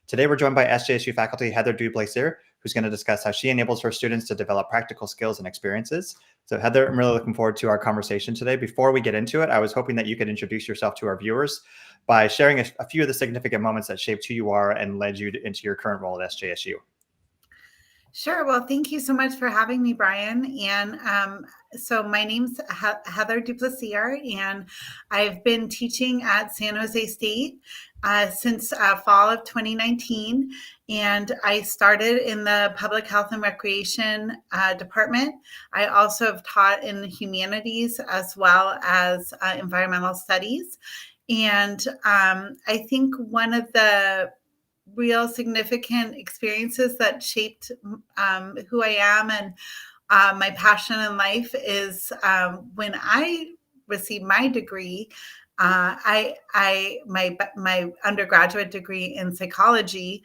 Today, we're joined by SJSU faculty Heather Duplessis, who's going to discuss how she enables her students to develop practical skills and experiences. So Heather, I'm really looking forward to our conversation today. Before we get into it, I was hoping that you could introduce yourself to our viewers by sharing a few of the significant moments that shaped who you are and led you into your current role at SJSU. Sure. Well, thank you so much for having me, Brian. And so my name's Heather Duplessis, and I've been teaching at San Jose State since fall of 2019. And I started in the public health and recreation department. I also have taught in the humanities as well as environmental studies. And I think one of the real significant experiences that shaped who I am and my passion in life is when I received my degree. My undergraduate degree in psychology,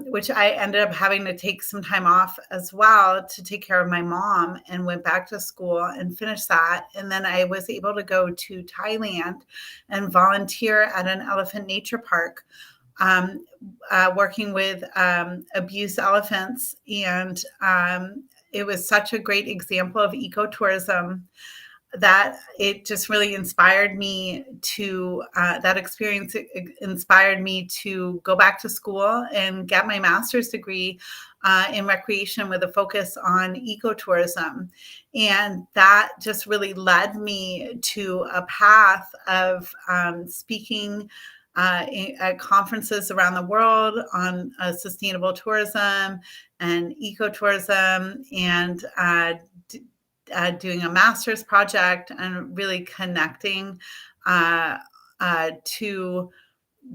which I ended up having to take some time off as well to take care of my mom, and went back to school and finished that. And then I was able to go to Thailand and volunteer at an elephant nature park, working with abused elephants. And it was such a great example of ecotourism that it just really inspired me to, that experience inspired me to go back to school and get my master's degree in recreation with a focus on ecotourism. And that just really led me to a path of speaking at conferences around the world on sustainable tourism and ecotourism, and doing a master's project and really connecting to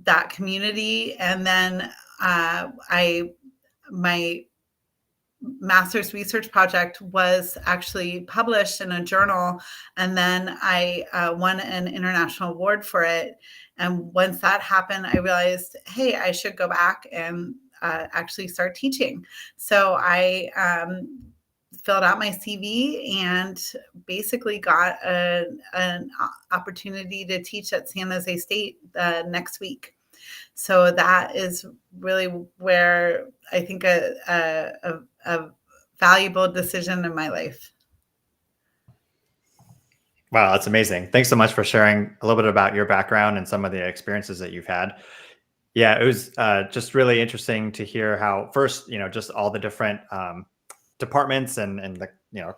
that community. And then my master's research project was actually published in a journal, and then I won an international award for it. And once that happened, I realized, hey, I should go back and actually start teaching. So I filled out my CV and basically got an opportunity to teach at San Jose State next week. So that is really where I think a valuable decision in my life. Wow, that's amazing. Thanks so much for sharing a little bit about your background and some of the experiences that you've had. Yeah, it was just really interesting to hear how first, just all the different departments and the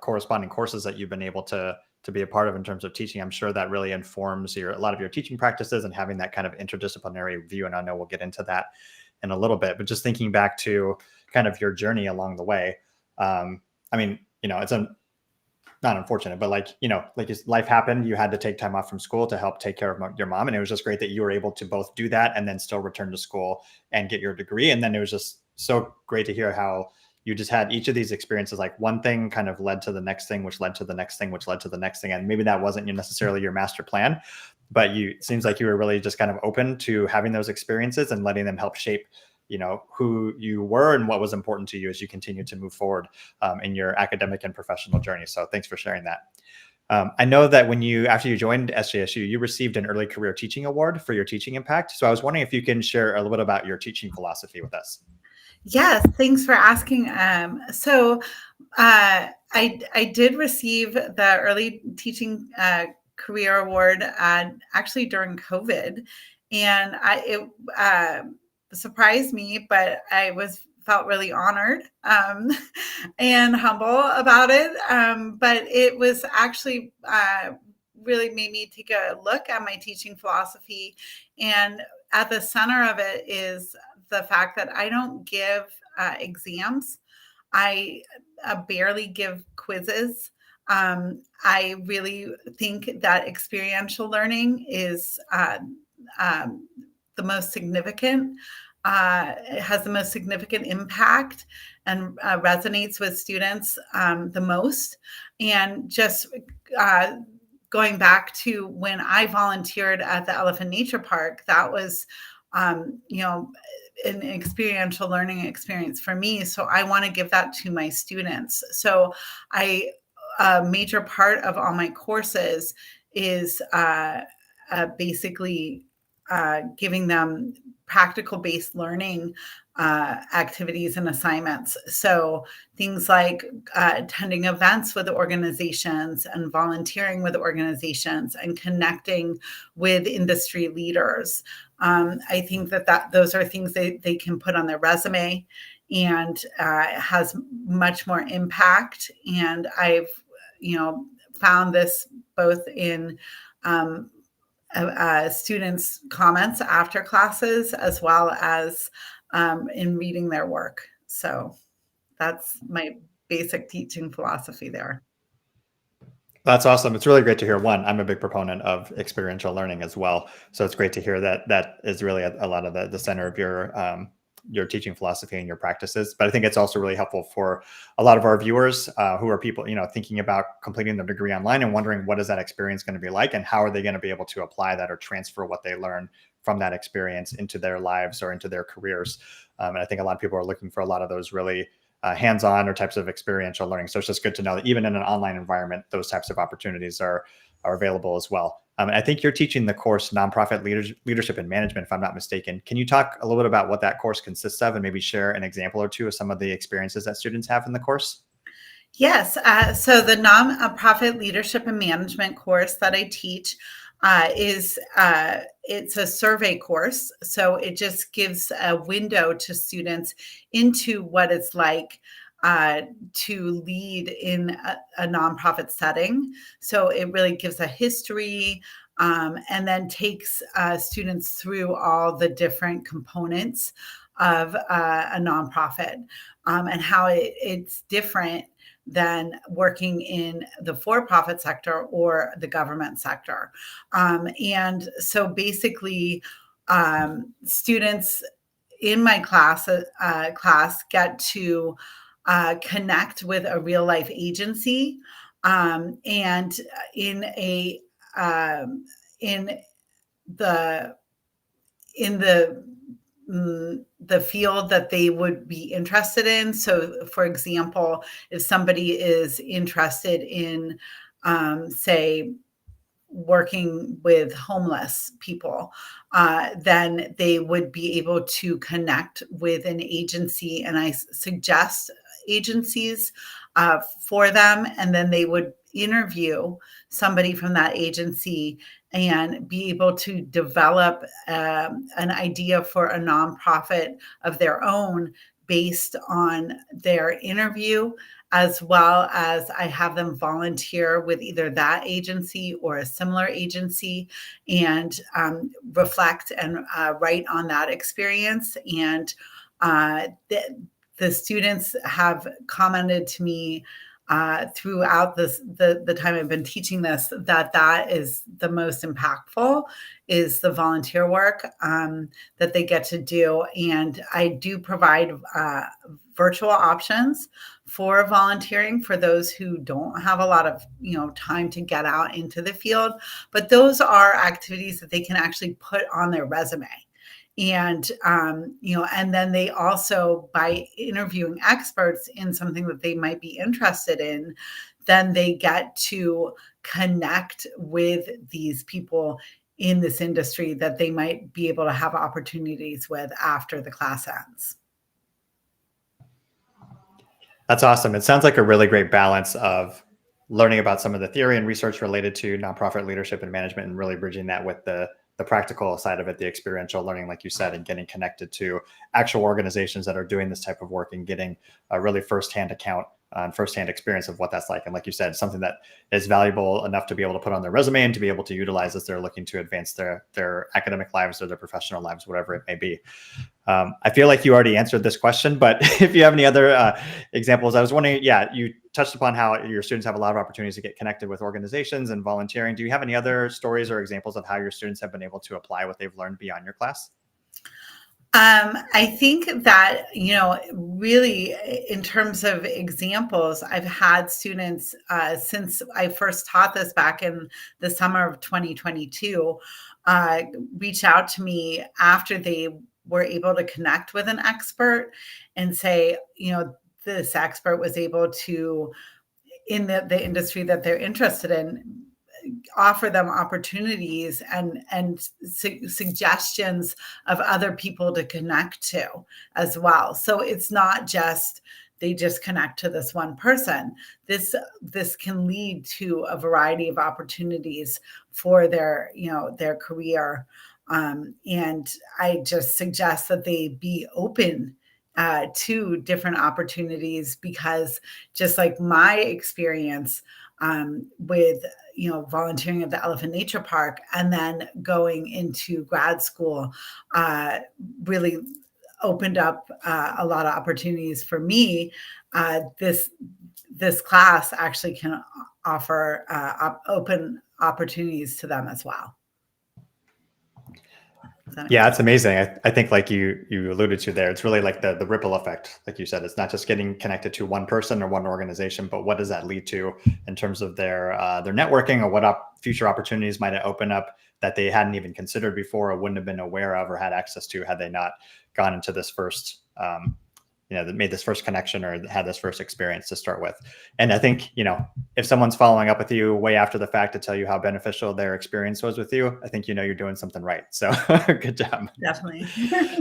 corresponding courses that you've been able to be a part of in terms of teaching. I'm sure that really informs a lot of your teaching practices and having that kind of interdisciplinary view. And I know we'll get into that in a little bit, but just thinking back to kind of your journey along the way. It's not unfortunate, but like life happened. You had to take time off from school to help take care of your mom. And it was just great that you were able to both do that and then still return to school and get your degree. And then it was just so great to hear how you just had each of these experiences, like one thing kind of led to the next thing, which led to the next thing, which led to the next thing. And maybe that wasn't necessarily your master plan, but it seems like you were really just kind of open to having those experiences and letting them help shape, who you were and what was important to you as you continue to move forward in your academic and professional journey. So thanks for sharing that. I know that after you joined SJSU, you received an early career teaching award for your teaching impact. So I was wondering if you can share a little bit about your teaching philosophy with us. Yes, thanks for asking. So I did receive the early teaching career award actually during COVID, and it surprised me, but I felt really honored and humble about it. But it was actually really made me take a look at my teaching philosophy, and at the center of it is the fact that I don't give exams. I barely give quizzes. I really think that experiential learning is the most significant. It has the most significant impact and resonates with students the most. And just going back to when I volunteered at the Elephant Nature Park, that was, an experiential learning experience for me. So I want to give that to my students. So a major part of all my courses is basically giving them practical based learning activities and assignments. So things like attending events with organizations and volunteering with organizations and connecting with industry leaders. I think that those are things they can put on their resume, and it has much more impact. And I've, found this both in students' comments after classes, as well as in reading their work. So that's my basic teaching philosophy there. That's awesome. It's really great to hear. One, I'm a big proponent of experiential learning as well. So it's great to hear that that is really a lot of the center of your teaching philosophy and your practices. But I think it's also really helpful for a lot of our viewers who are people, thinking about completing their degree online and wondering what is that experience going to be like and how are they going to be able to apply that or transfer what they learn from that experience into their lives or into their careers. And I think a lot of people are looking for a lot of those really hands-on or types of experiential learning. So it's just good to know that even in an online environment, those types of opportunities are available as well. And I think you're teaching the course Nonprofit Leadership and Management, if I'm not mistaken. Can you talk a little bit about what that course consists of and maybe share an example or two of some of the experiences that students have in the course? Yes. So the nonprofit leadership and management course that I teach is it's a survey course. So it just gives a window to students into what it's like to lead in a nonprofit setting. So it really gives a history, and then takes students through all the different components of a nonprofit, and how it's different than working in the for-profit sector or the government sector. And so basically, students in my class get to connect with a real life agency, and in a in the in the field that they would be interested in. So, for example, if somebody is interested in, say, working with homeless people, then they would be able to connect with an agency. And I suggest agencies for them, and then they would interview somebody from that agency and be able to develop an idea for a nonprofit of their own based on their interview, as well as I have them volunteer with either that agency or a similar agency, and reflect and write on that experience. And the students have commented to me throughout the time I've been teaching this, that is the most impactful, is the volunteer work that they get to do. And I do provide virtual options for volunteering for those who don't have a lot of time to get out into the field. But those are activities that they can actually put on their resume. And and then they also, by interviewing experts in something that they might be interested in, then they get to connect with these people in this industry that they might be able to have opportunities with after the class ends. That's awesome. It sounds like a really great balance of learning about some of the theory and research related to nonprofit leadership and management, and really bridging that with the practical side of it, the experiential learning, like you said, and getting connected to actual organizations that are doing this type of work and getting a really firsthand account and firsthand experience of what that's like. And like you said, something that is valuable enough to be able to put on their resume and to be able to utilize as they're looking to advance their academic lives or their professional lives, whatever it may be. I feel like you already answered this question, but if you have any other examples, I was wondering, you touched upon how your students have a lot of opportunities to get connected with organizations and volunteering. Do you have any other stories or examples of how your students have been able to apply what they've learned beyond your class? I think that, really in terms of examples, I've had students since I first taught this back in the summer of 2022 reach out to me after they were able to connect with an expert and say, this expert was able to, in the industry that they're interested in, offer them opportunities and suggestions of other people to connect to as well. So it's not just they just connect to this one person. This can lead to a variety of opportunities for their their career. And I just suggest that they be open to different opportunities, because just like my experience with volunteering at the Elephant Nature Park and then going into grad school really opened up a lot of opportunities for me. This class actually can offer open opportunities to them as well. Yeah, it's amazing. I think like you alluded to there, it's really like the ripple effect. Like you said, it's not just getting connected to one person or one organization, but what does that lead to in terms of their networking, or what future opportunities might it open up that they hadn't even considered before, or wouldn't have been aware of or had access to had they not gone into this first that made this first connection or had this first experience to start with. And I think, if someone's following up with you way after the fact to tell you how beneficial their experience was with you, I think, you're doing something right. So good job. Definitely.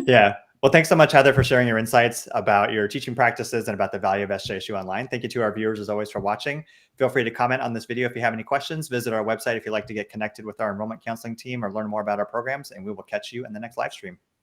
Yeah. Well, thanks so much, Heather, for sharing your insights about your teaching practices and about the value of SJSU Online. Thank you to our viewers, as always, for watching. Feel free to comment on this video if you have any questions. Visit our website if you'd like to get connected with our enrollment counseling team or learn more about our programs, and we will catch you in the next live stream.